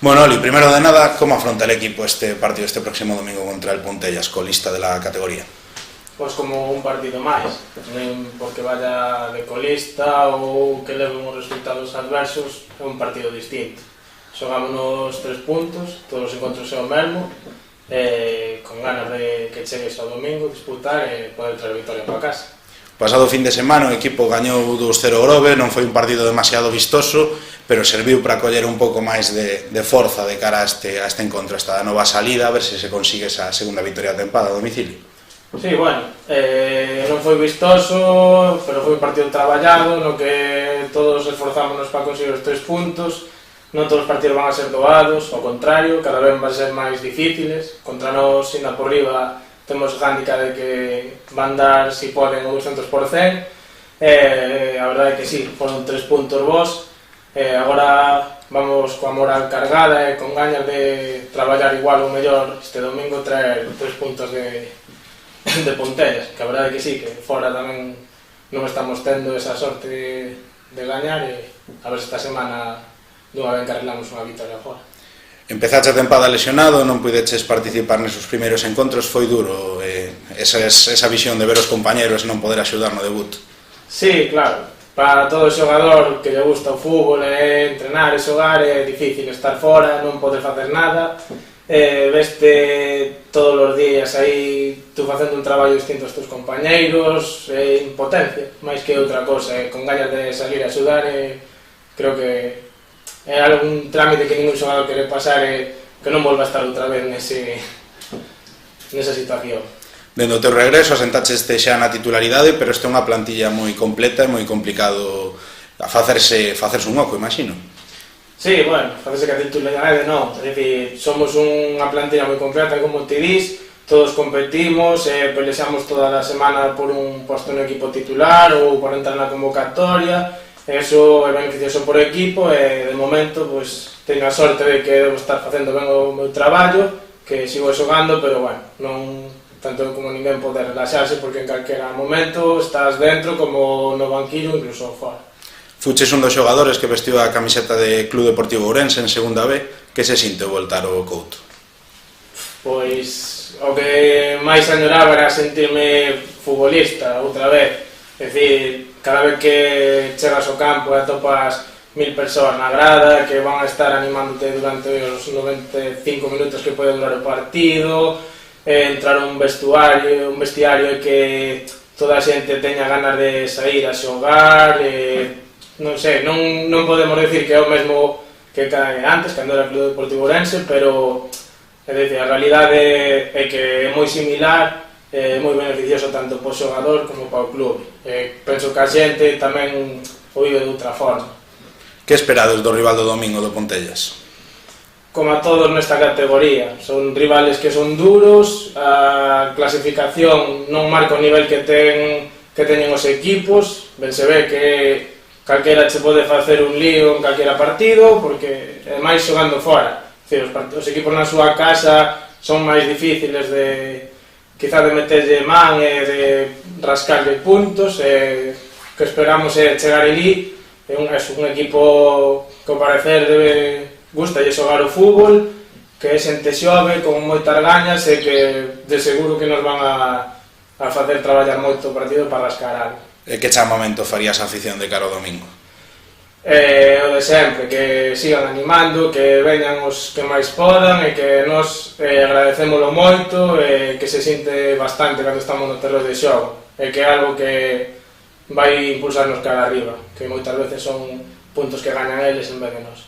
Bueno, Oli, primero de nada, ¿cómo afronta el equipo este partido este próximo domingo contra el Pontellas, colista de la categoría? Pois como un partido máis, non porque vaya de colista ou que leve uns resultados adversos, é un partido distinto. Xogámonos 3 puntos, todos os encontros é o mesmo, con ganas de que chegues ao domingo, disputar e poder traer victoria para casa. Pasado fin de semana o equipo gañou 2-0 o Grove, non foi un partido demasiado vistoso, pero serviu para coller un pouco máis de forza de cara a este encontro, esta nova salida, a ver se consigue esa segunda victoria da tempada a domicilio. Sí, bueno, non foi vistoso, pero foi un partido traballado, no que todos esforzámonos para conseguir os 3 puntos, non todos os partidos van a ser doados, ao contrario, cada vez van a ser máis difíciles, contra nós, ainda por riba, temos handicap de que van dar, si poden, o 200%, a verdade é que sí, foron 3 puntos vos, agora vamos coa moral cargada e con gañas de traballar igual ou mellor este domingo, traer 3 puntos de Pontellas, que a verdade é que sí, que fora tamén non estamos tendo esa sorte de gañar e a ver se esta semana dunha vez encarrilamos unha victoria fora. Empezaste a tempada lesionado, non puideches participar nesos primeiros encontros, foi duro esa visión de ver os compañeros e non poder axudar no debut. Sí, claro, para todo xogador que lle gusta o fútbol e entrenar e xogar é difícil estar fora, non poder facer nada, veste todos os días aí tú facendo un traballo distinto aos teus compañeiros, impotencia, máis que outra cosa, con gañas de salir a axudar, creo que é algún trámite que ningún xogador quere pasar e que non volva a estar outra vez nesa situación. Dende o teu regreso asentaches xa na titularidade, pero esta é unha plantilla moi completa e moi complicado a facerse un oco, imagino. Sí, bueno, facerse que a titularidade non, é dicir, somos unha plantilla moi completa, como te dis, todos competimos, pelexamos toda a semana por un posto no equipo titular ou por entrar na convocatoria. Eso é beneficioso por equipo e de momento pois, teño a sorte de que devo estar facendo ben o meu traballo, que sigo xogando, pero bueno, non tanto como ninguén poder relaxarse porque en calquera momento estás dentro como no banquillo, incluso fora. Fuches un dos xogadores que vestiu a camiseta de Club Deportivo Ourense en segunda B, que se sinte voltar ao Couto? Pois o que máis añoraba era sentirme futbolista outra vez. É dicir, cada vez que chegas ao campo e atopas 1000 persoas na grada que van a estar animándote durante os 95 minutos que pode durar o partido, entrar a un vestiario e que toda a xente teña ganas de sair a xogar, non sei, non podemos decir que é o mesmo que antes, cando era Club Deportivo Ourense, pero é dicir, a realidade é que é moi similar, é moi beneficioso tanto para o xogador como para o club. Penso que a xente tamén o vive de outra forma. Que esperades do rival do domingo do Pontellas? Como a todos nesta categoría, son rivales que son duros, a clasificación non marca o nivel que teñen os equipos, ben se ve que calquera che pode facer un lío en calquera partido, porque máis xogando fora. Os equipos na súa casa son máis difíciles quizá de meterlle man e de rascarlle puntos, que esperamos chegar ali. É un equipo que ao parecer gustalle xogar o fútbol, que é xente xove, con moitas gañas e que de seguro que nos van a facer traballar moito o partido para rascar algo. E que chamamento farías a afición de cara ao domingo? O de sempre, que sigan animando, que veñan os que máis podan e que nos agradecémolo moito e que se sinte bastante cando estamos no terreo de xogo e que é algo que vai impulsarnos cara arriba, que moitas veces son puntos que gañan eles en vez de nós.